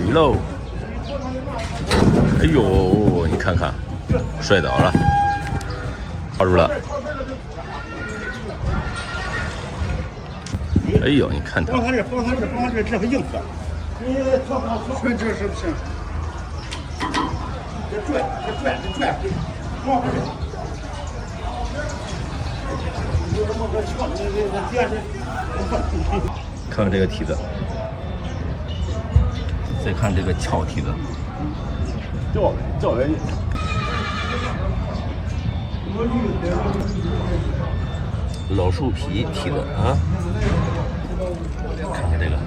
鱼喽！哎呦，你看看，摔倒了，抓住了。哎呦，你看它，放这，这个硬的。你顺这是不行。这转，往回看看这个蹄子，再看这个翘蹄子，叫人。老树皮蹄子啊，看看这个。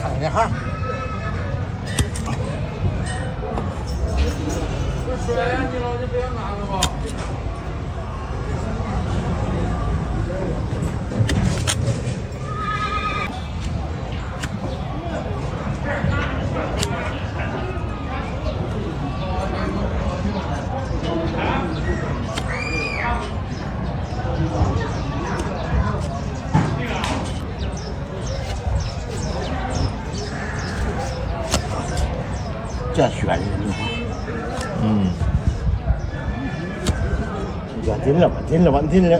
看着哈。这水你老就别拿了吧。这选人的话，紧了吧，紧了。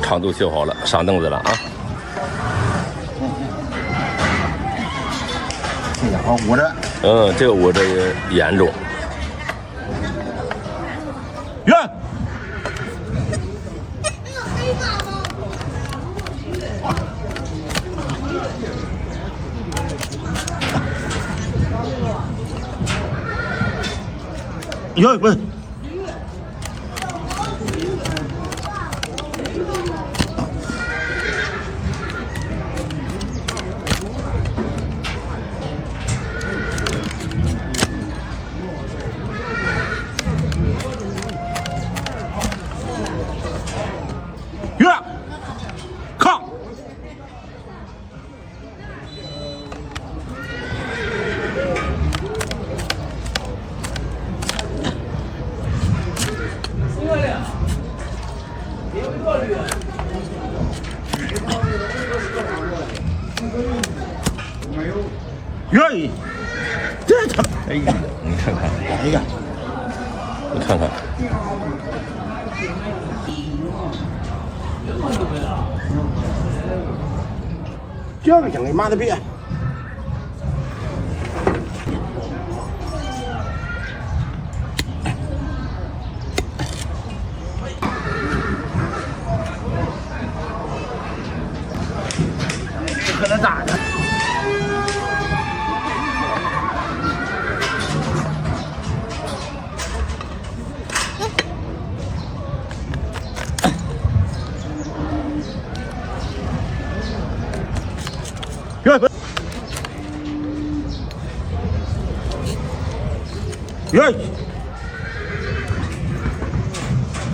场都修好了，上凳子了啊！这好捂着。这个捂着也严重。远。远滚。愿意，这他，哎呀，你看看，哎呀，你看看，这个像你妈的逼！搁那打呢。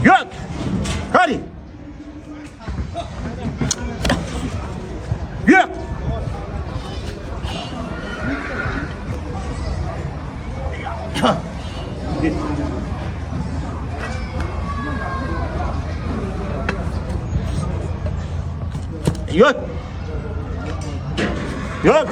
远，快点，远，看，远，远。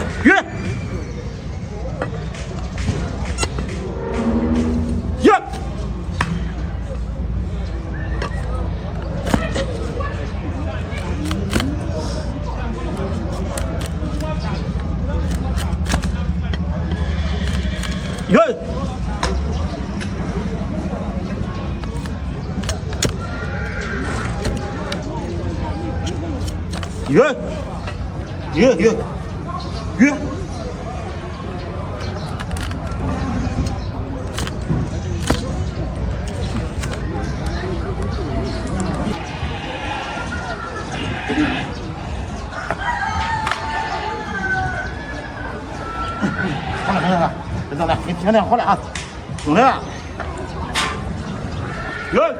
远，约，约。好了，别动了，你听听好了啊，兄弟，约。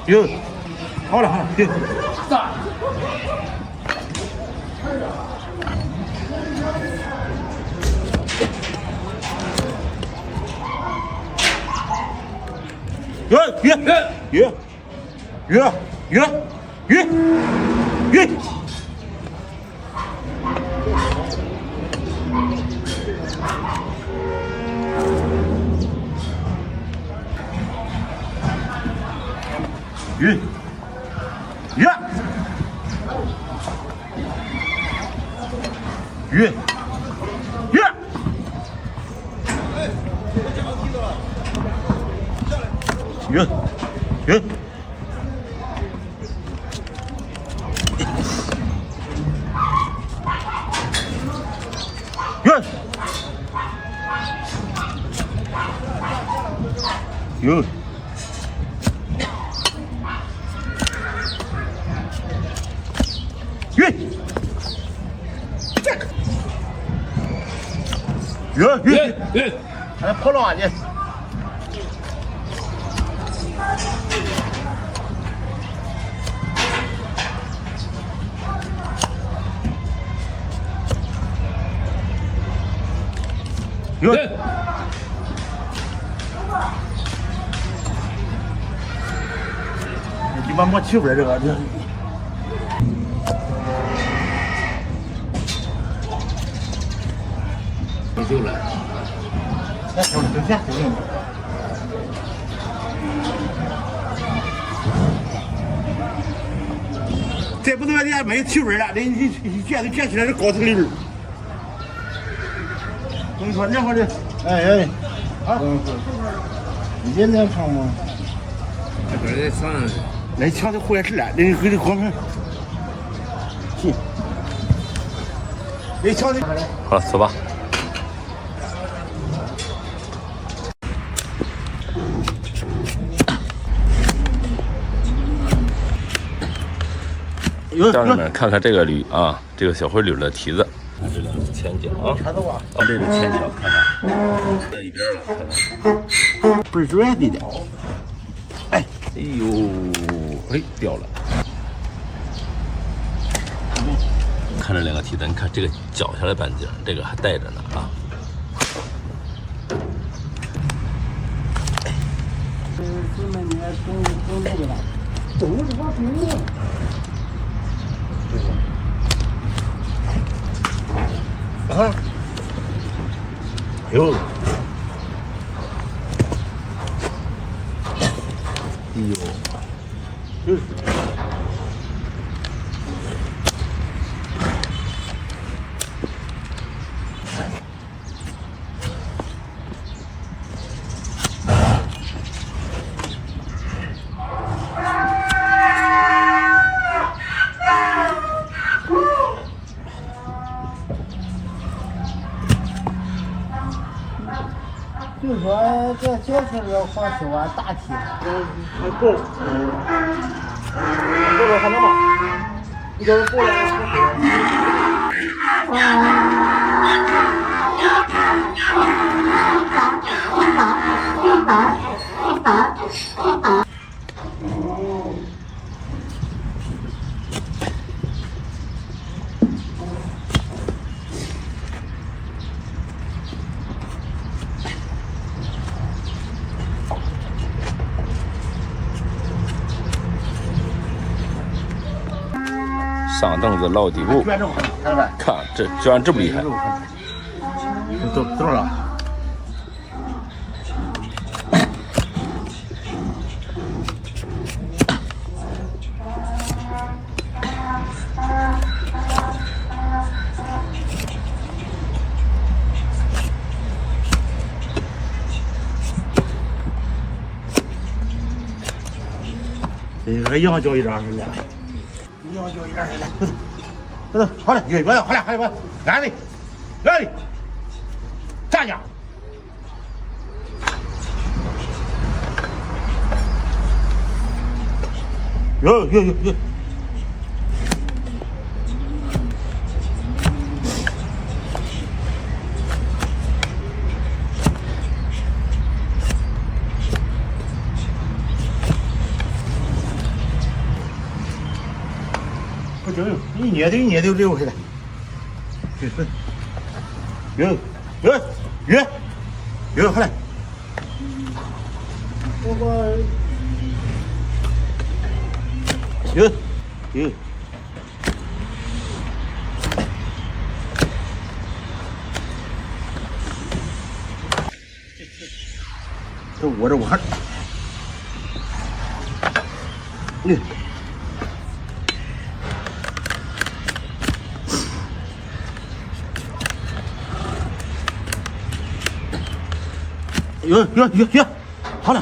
哟，好了，哟，约。还跑了啊你？你妈没气味这个。没救了。再不能人没有气味了，你卷起来是高头里边。我跟你说，那会儿的，啊，你这能唱吗？这边在唱，那唱的后来是了，那回的光看，行，那唱的。好了，走吧。家人们看看这个铝啊，这个小灰铝的蹄子，看这个前脚啊，看这个前脚，看看在一边了，看看倍儿软的。哎呦，哎掉了。看这两个蹄子，你看这个绞下来半截，这个还带着呢啊。啊！哟！就是。就说这小车这黄修啊，大体还够，够了还能吗？你这够了，上凳子落底部，看这居然这么厉害！走了。跟羊角一样似的，羊角一样似的，快走，好嘞，快点，快点，来嘞，站下。哟，不行，一捏就溜下来。哟，快来。哟，这我这玩儿，哟，好嘞，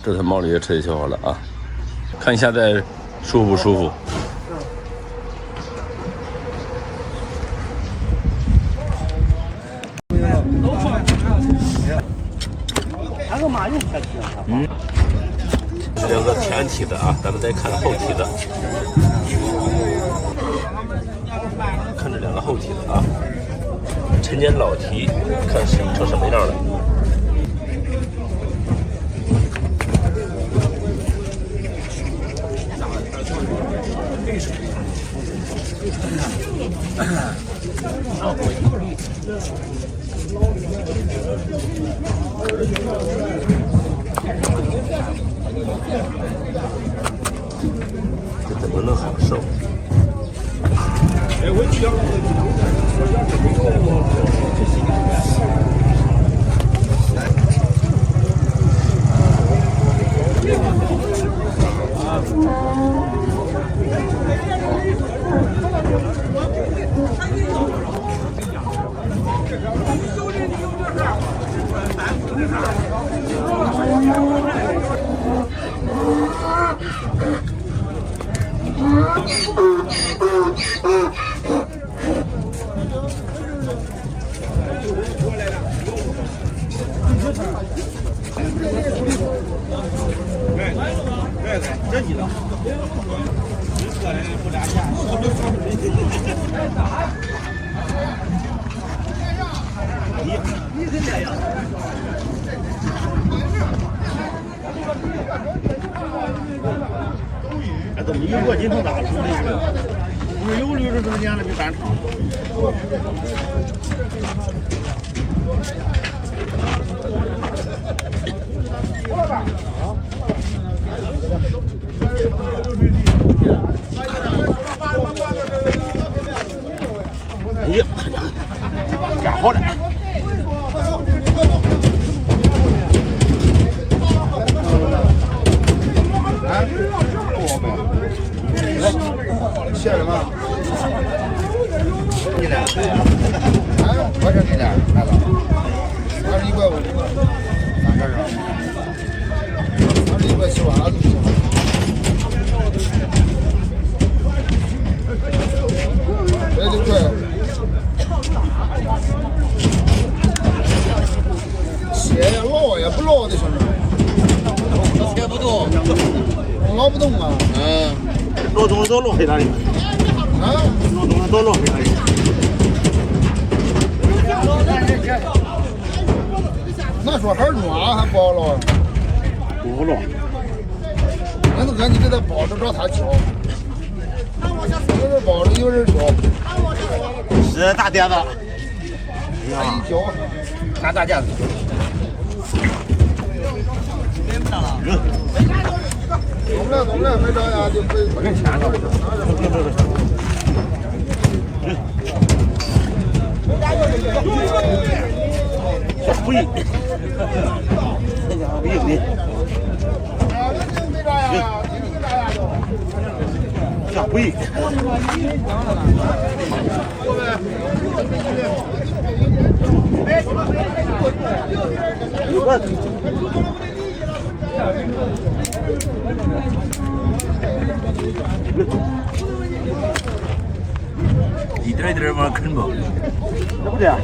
这台毛驴也彻底修好了啊，看现在舒不舒服？两个前蹄子啊，咱们再看后蹄子，看这两个后蹄子啊，陈年老蹄，看成什么样了？这怎么能好受？这都一过斤头大出的，不是有驴子这么年的比咱长。哎呀，干好了！谢什么？你俩？我说你俩，来了。21块5，哪个啊？21块7瓦子。6块。切呀，老也不老的兄弟。切不动。老不动啊。老东西都老黑哪里？啊，老东西都老黑哪里？那说还软还不好了？不好了。那都赶紧给他包着，让他敲。有人包的，有人挑。是大碟子，他一挑，拿大架子。懂了，没这样就不给钱了。小灰，没有的。小灰。一点一点往啃吧。这不对啊？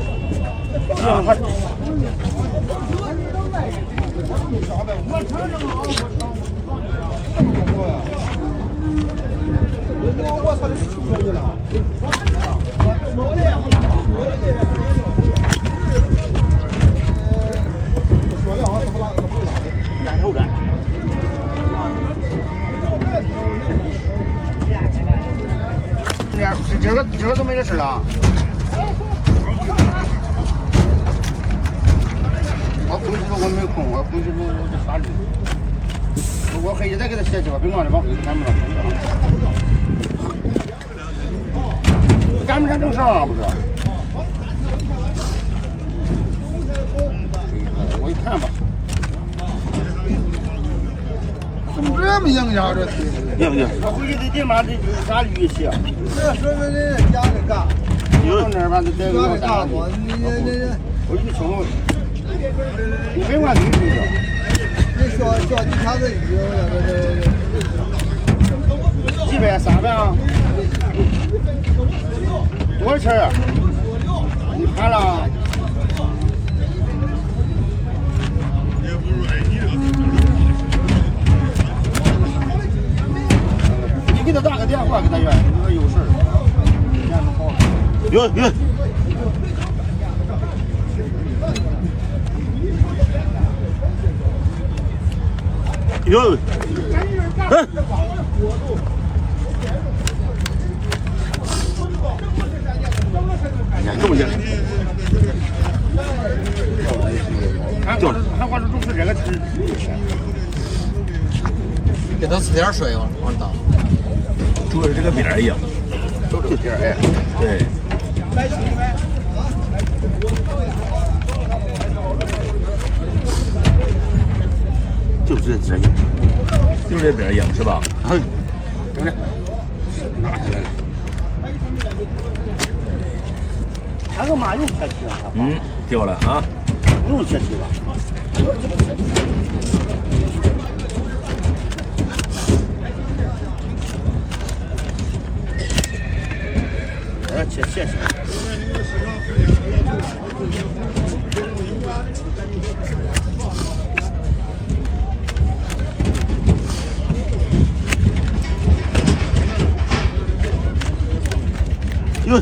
然后感。今儿都没得吃了。我回去了，我没空，我回去了我得杀驴。我回去再给他写去吧，别忘了往回赶不上。赶不上正上啊，不是？我一看吧。怎么这么硬呀？这硬。我回去得立马得杀驴去。这说明人家的干。有那吧，得带个大的。我一瞅，你别管驴是不是？你小几条的鱼，几百300啊？多少钱啊？你看了？你给他打个电话，给他约，你说有事儿。有。有。这么硬。俺光是种这个吃。给他吃点水往里倒。主要是这个边儿硬。就这个边儿哎。对。就是这硬，就这边硬是吧？嗯，对不对？拿起来了。他干嘛用切皮啊？掉了啊！不用切皮了。切。哟，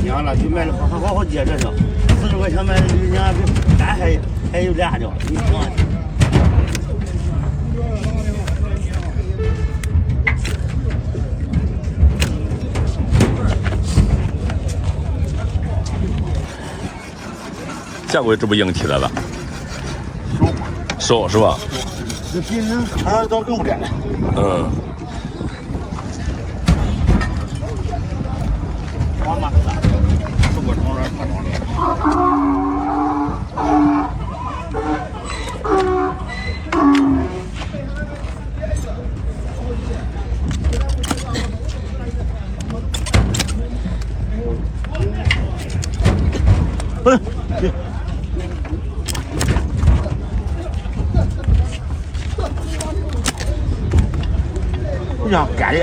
娘了，就买了好接这个，40块钱买的鱼，娘咱还有俩呢，你看。下回这不硬起来了，瘦是吧？这比人看到更不干了。王八蛋，中国城人看着呀，干的！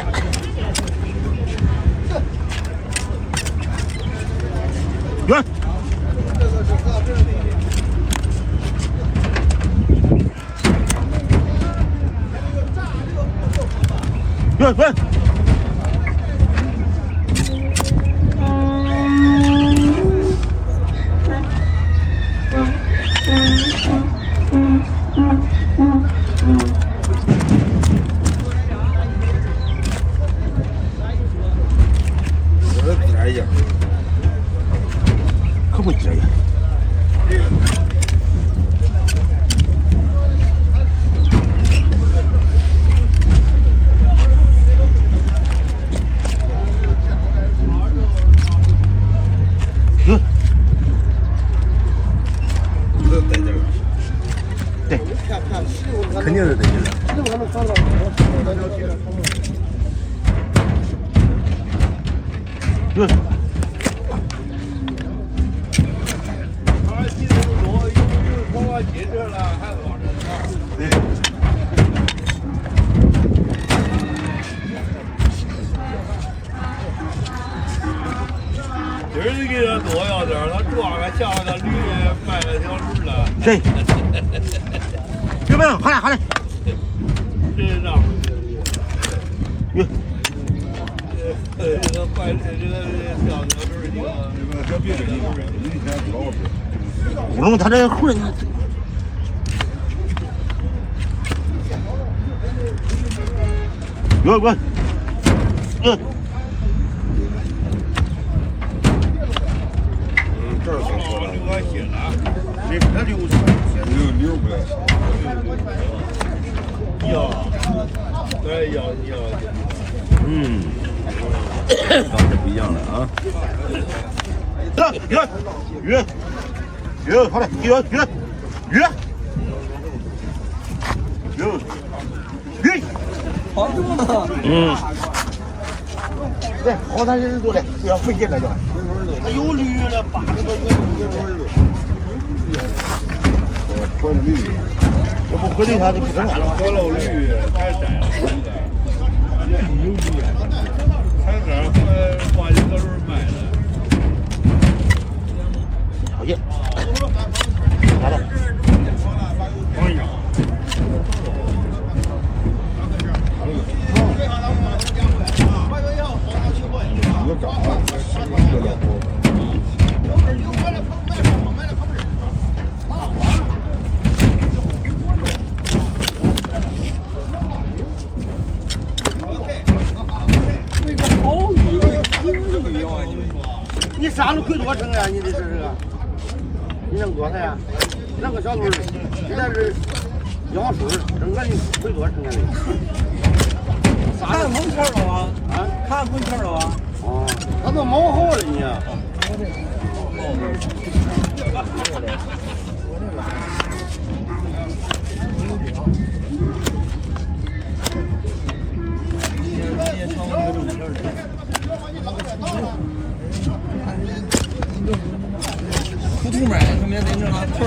远！远！对。今儿给他多要点，他抓个下个驴卖了条驴了。谁？别问了，好嘞好嘞。这是这。这个卖这个小鸟驴这个小别的地方，不能他这混。滚滚。这儿算说了，我写了，那六不要。要，哎要。刚才不一样了啊。约，好嘞，约。对，好大人多嘞，不要费劲了就。他有驴了，80多个驴。换驴，要不回头他就不成了。活老驴太窄了，有驴，才这儿把一个轮卖了。好耶，来了。哎呀。我干啥？你啥都亏多成啊？你这是个，你弄多少呀？那个小驴，现在是羊水，整个你亏多成啊？看蒙圈了啊？啊？看蒙圈了啊？哦，他都毛好了你。糊涂买，他们也得弄个腿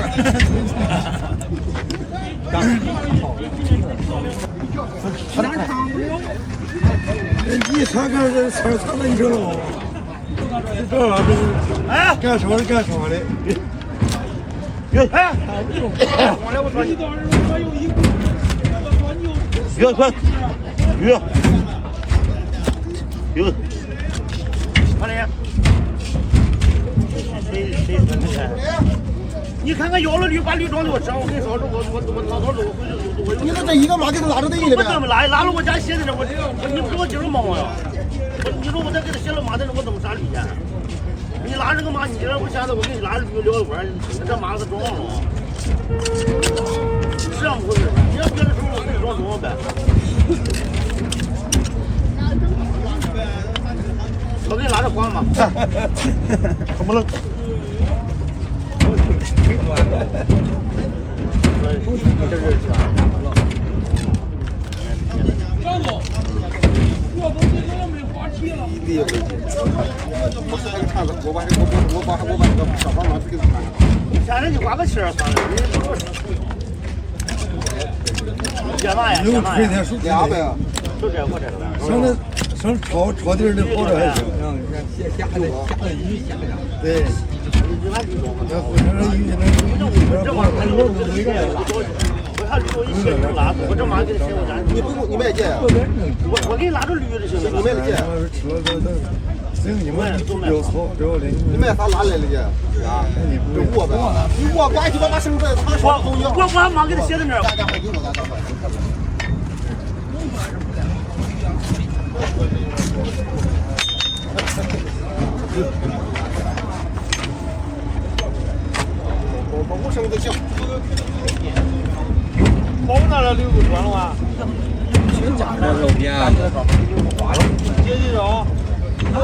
你看看这菜藏到你这了，这啥子？哎，干啥的？干啥的？哎，我来，我说你。约快，约，快点！谁你看看要了驴，把驴装给我上，我跟你说，我老早我你那这一个马给他拉着得了呗？我怎么拉了我家写在这，你不给我今儿忙呀？你说我再给他写了马在这，我怎么杀驴去？你拉这个马，你这我现在我给你拉着驴聊一会儿，这马给他装了。是这么回事，你要别的时候我给你装呗。我给你拉着光嘛。怎么了？现在你花个钱算了，干嘛呀？又亏点数200啊！就这我这个。上那上抄底儿的好着还行。下的雨下的。对。那回头那雨那这马还有我看驴我一写就拉，我这马给他写我家。你卖钱啊？我给你拉着驴就行了。你卖的钱？车都行，你们有错不要脸。你卖啥拉来的去？啊？就我呗。我关系把绳子他说都要。我还忙给他写在那儿。我绳子行。包那了6个砖了吗？全家的肉片，接近着。这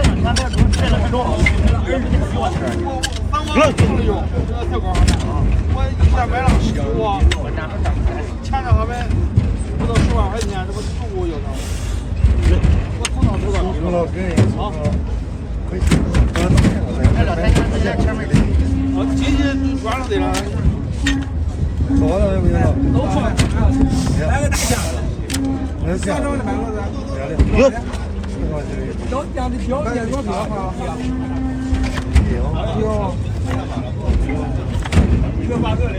个前面都这个是多好，人给他我吃。我以前买了15，前两个买不到10万块钱，这不15要的。我头上头上。要跟人说，可以。进去转了对了。多了没有？都放，来个大箱子，那下装的半个子。有。都这样的标点多少哈？有。一个8个的。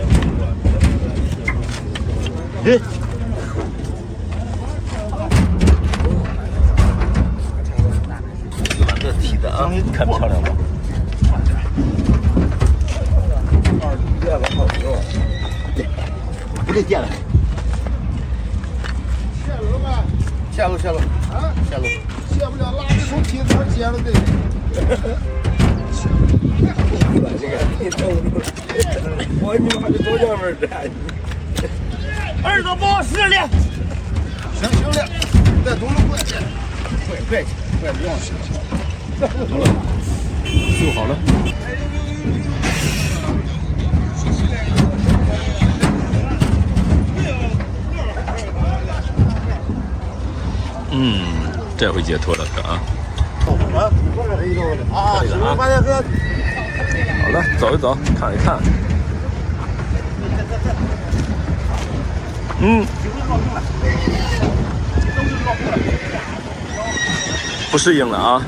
哎。这梯子啊，看漂亮吗？不得电了。下楼下楼啊，下楼，卸不了，拉着手梯子接了得。我你妈的多娘们儿的！耳朵不好使了。行了，再走路过去。快不用。修好了。这回解脱了是啊。啊，西门发现河。好了，走一走，看一看。不适应了啊。